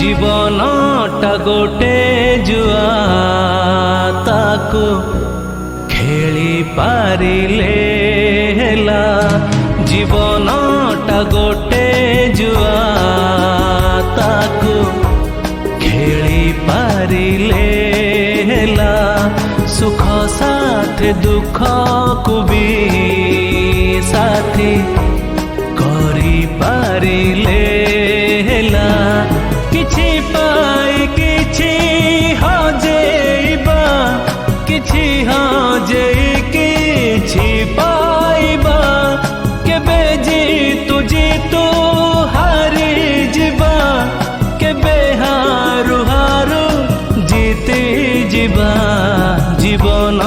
जीवनटा गोटे जुआ ताको खेली पारिले हेला। जीवनटा गोटे जुआ ताको खेली पारिले हेला। सुख साथ दुख को भी साथी करी पारिले हेला। किछि पाई किछि हजेइबा, किछि हजेइ किछि पाइबा। केबे जीतु जीतु हारी जिबा, केबे हारू हारू जीती जिबा। जीवन